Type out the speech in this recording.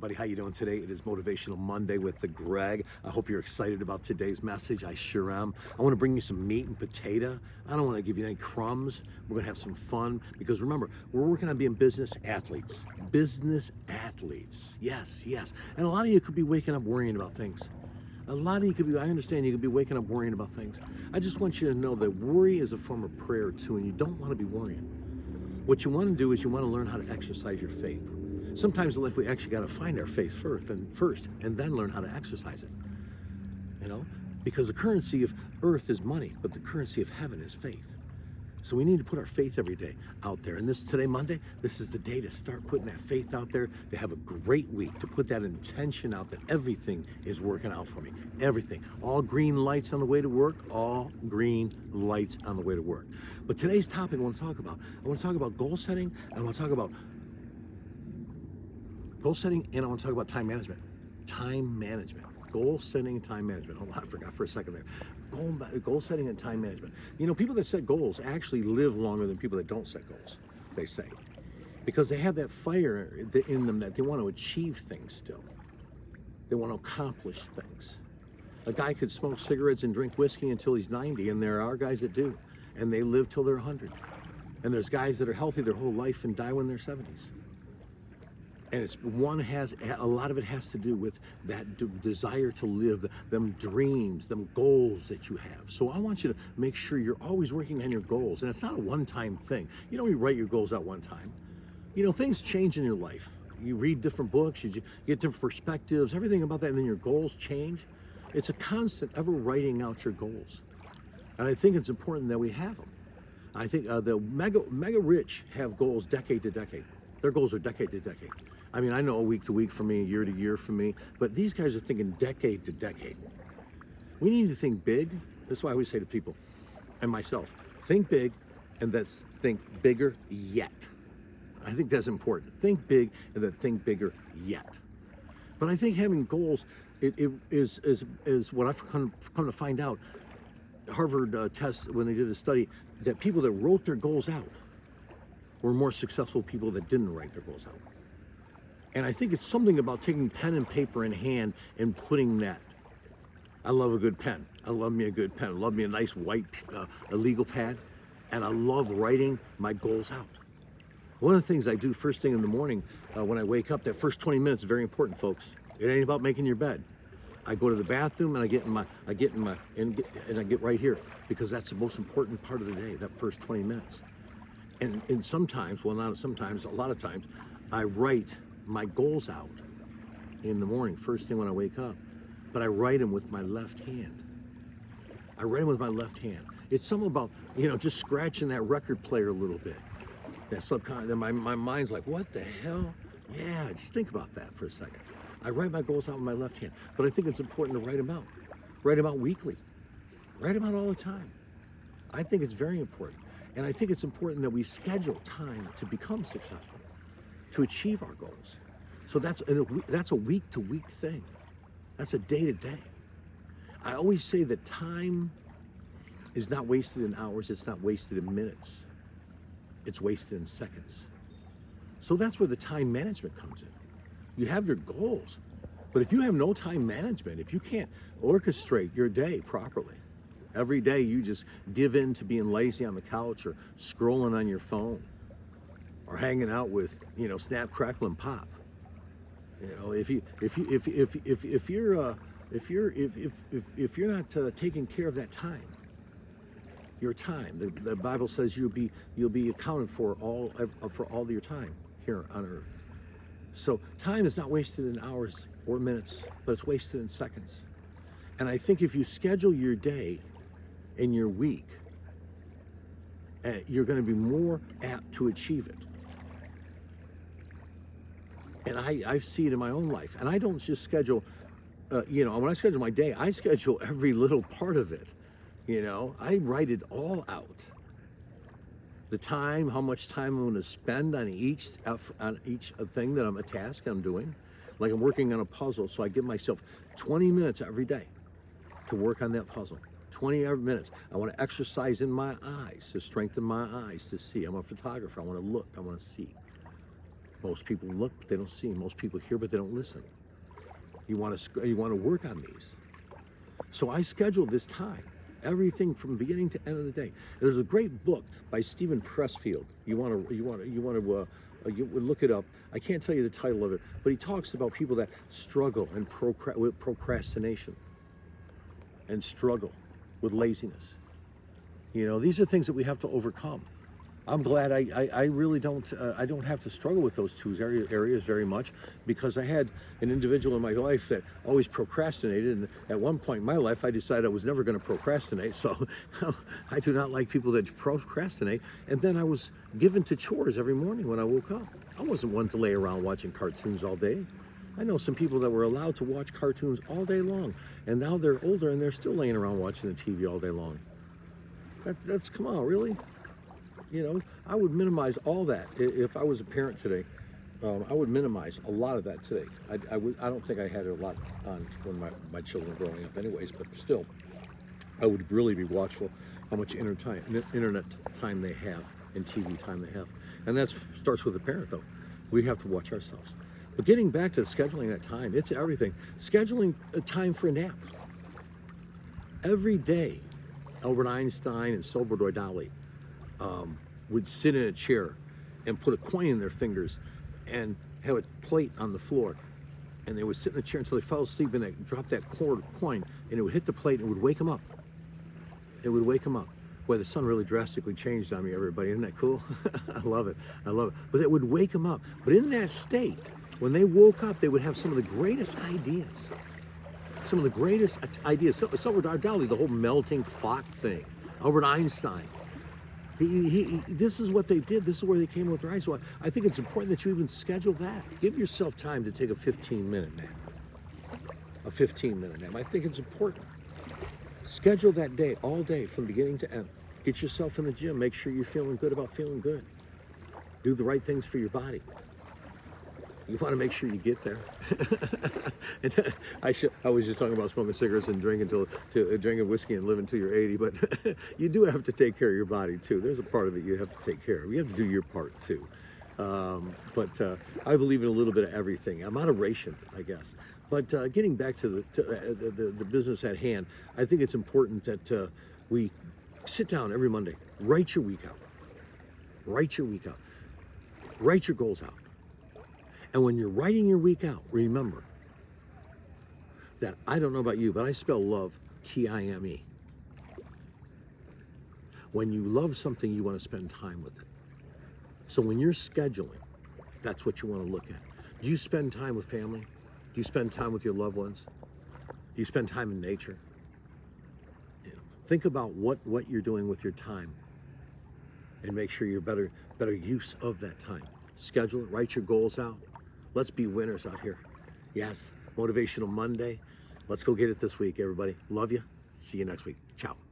everybody. How you doing today? It is Motivational Monday with the Greg. I hope you're excited about today's message. I sure am. I want to bring you some meat and potato. I don't want to give you any crumbs. We're going to have some fun because remember, we're working on being business athletes. Business athletes. Yes, yes. And a lot of you could be waking up worrying about things. A lot of you could be, I understand you could be waking up worrying about things. I just want you to know that worry is a form of prayer too, and you don't want to be worrying. What you want to do is you want to learn how to exercise your faith. Sometimes in life we actually got to find our faith first and then learn how to exercise it. You know, because the currency of earth is money, but the currency of heaven is faith. So we need to put our faith every day out there. And today, Monday, this is the day to start putting that faith out there, to have a great week, to put that intention out that everything is working out for me. Everything. All green lights on the way to work, all green lights on the way to work. But today's topic I want to talk about goal setting, and I want to talk about goal setting, and I want to talk about time management. Time management. Goal setting and time management. Hold on, I forgot for a second there. Goal setting and time management. You know, people that set goals actually live longer than people that don't set goals, they say. Because they have that fire in them that they want to achieve things still. They want to accomplish things. A guy could smoke cigarettes and drink whiskey until he's 90, and there are guys that do. And they live till they're 100. And there's guys that are healthy their whole life and die when they're 70s. And a lot of it has to do with that desire to live, them dreams, them goals that you have. So I want you to make sure you're always working on your goals. And it's not a one-time thing. You don't write your goals out one time. You know, things change in your life. You read different books, you get different perspectives, everything about that, and then your goals change. It's a constant ever writing out your goals. And I think it's important that we have them. I think the mega rich have goals decade to decade. Their goals are decade to decade. I mean, I know week to week for me, year to year for me, but these guys are thinking decade to decade. We need to think big. That's why I always say to people, and myself, think big, and let's think bigger yet. I think that's important. Think big, and then think bigger yet. But I think having goals is what I've come to find out. Harvard test, when they did a study, that people that wrote their goals out were more successful people that didn't write their goals out. And I think it's something about taking pen and paper in hand and putting that. I love a good pen. I love me a good pen. I love me a nice white legal pad. And I love writing my goals out. One of the things I do first thing in the morning when I wake up, that first 20 minutes is very important, folks. It ain't about making your bed. I go to the bathroom and I get right here, because that's the most important part of the day, that first 20 minutes. And sometimes, well, not sometimes, a lot of times, I write my goals out in the morning, first thing when I wake up, but I write them with my left hand. I write them with my left hand. It's something about, you know, just scratching that record player a little bit. That subconscious, my mind's like, what the hell? Yeah, just think about that for a second. I write my goals out with my left hand, but I think it's important to write them out. Write them out weekly. Write them out all the time. I think it's very important. And I think it's important that we schedule time to become successful, to achieve our goals. So that's a week-to-week thing. That's a day-to-day. I always say that time is not wasted in hours, it's not wasted in minutes. It's wasted in seconds. So that's where the time management comes in. You have your goals, but if you have no time management, if you can't orchestrate your day properly, every day you just give in to being lazy on the couch or scrolling on your phone or hanging out with, you know, Snap, Crackle, and Pop. You know, if you're not taking care of that time, your time, the Bible says you'll be accounted for all your time here on earth. So time is not wasted in hours or minutes, but it's wasted in seconds. And I think if you schedule your day in your week, you're going to be more apt to achieve it. And I see it in my own life. And I don't just schedule, you know, when I schedule my day, I schedule every little part of it. You know, I write it all out. The time, how much time I'm going to spend on each thing that a task I'm doing. Like I'm working on a puzzle, so I give myself 20 minutes every day to work on that puzzle. 20 minutes. I want to exercise in my eyes, to strengthen my eyes to see. I'm a photographer. I want to look. I want to see. Most people look, but they don't see. Most people hear, but they don't listen. You want to work on these. So I scheduled this time, everything from beginning to end of the day. There's a great book by Stephen Pressfield. You want to look it up. I can't tell you the title of it, but he talks about people that struggle and with procrastination and struggle with laziness. These are things that we have to overcome. I'm glad I really don't have to struggle with those two areas very much, because I had an individual in my life that always procrastinated, and at one point in my life I decided I was never going to procrastinate. So I do not like people that procrastinate. And then I was given to chores every morning when I woke up. I wasn't one to lay around watching cartoons all day. I know some people that were allowed to watch cartoons all day long, and now they're older and they're still laying around watching the TV all day long. That's come on, really? I would minimize all that. If I was a parent today, I would minimize a lot of that today. I don't think I had a lot on when my children were growing up anyways, but still, I would really be watchful how much internet time they have and TV time they have. And that starts with the parent, though. We have to watch ourselves. But getting back to scheduling that time, it's everything. Scheduling a time for a nap. Every day, Albert Einstein and Salvador Dali would sit in a chair and put a coin in their fingers and have a plate on the floor. And they would sit in the chair until they fell asleep, and they dropped that coin, and it would hit the plate and it would wake them up. It would wake them up. Boy, the sun really drastically changed on me, everybody. Isn't that cool? I love it. I love it. But it would wake them up. But in that state, when they woke up, they would have some of the greatest ideas. Some of the greatest ideas. Salvador Dali, the whole melting clock thing. Albert Einstein. This is what they did. This is where they came with their eyes. So I think it's important that you even schedule that. Give yourself time to take a 15-minute nap. A 15-minute nap. I think it's important. Schedule that day, all day, from beginning to end. Get yourself in the gym. Make sure you're feeling good about feeling good. Do the right things for your body. You want to make sure you get there. And I was just talking about smoking cigarettes and drinking whiskey and living till you're 80, but you do have to take care of your body too. There's a part of it you have to take care of. You have to do your part too. But I believe in a little bit of everything. Moderation, I guess. But getting back to the business at hand, I think it's important that we sit down every Monday, write your week out. Write your week out. Write your goals out. And when you're writing your week out, remember that, I don't know about you, but I spell love T-I-M-E. When you love something, you want to spend time with it. So when you're scheduling, that's what you want to look at. Do you spend time with family? Do you spend time with your loved ones? Do you spend time in nature? Think about what you're doing with your time, and make sure you're better use of that time. Schedule it, write your goals out. Let's be winners out here. Yes, Motivational Monday. Let's go get it this week, everybody. Love you. See you next week. Ciao.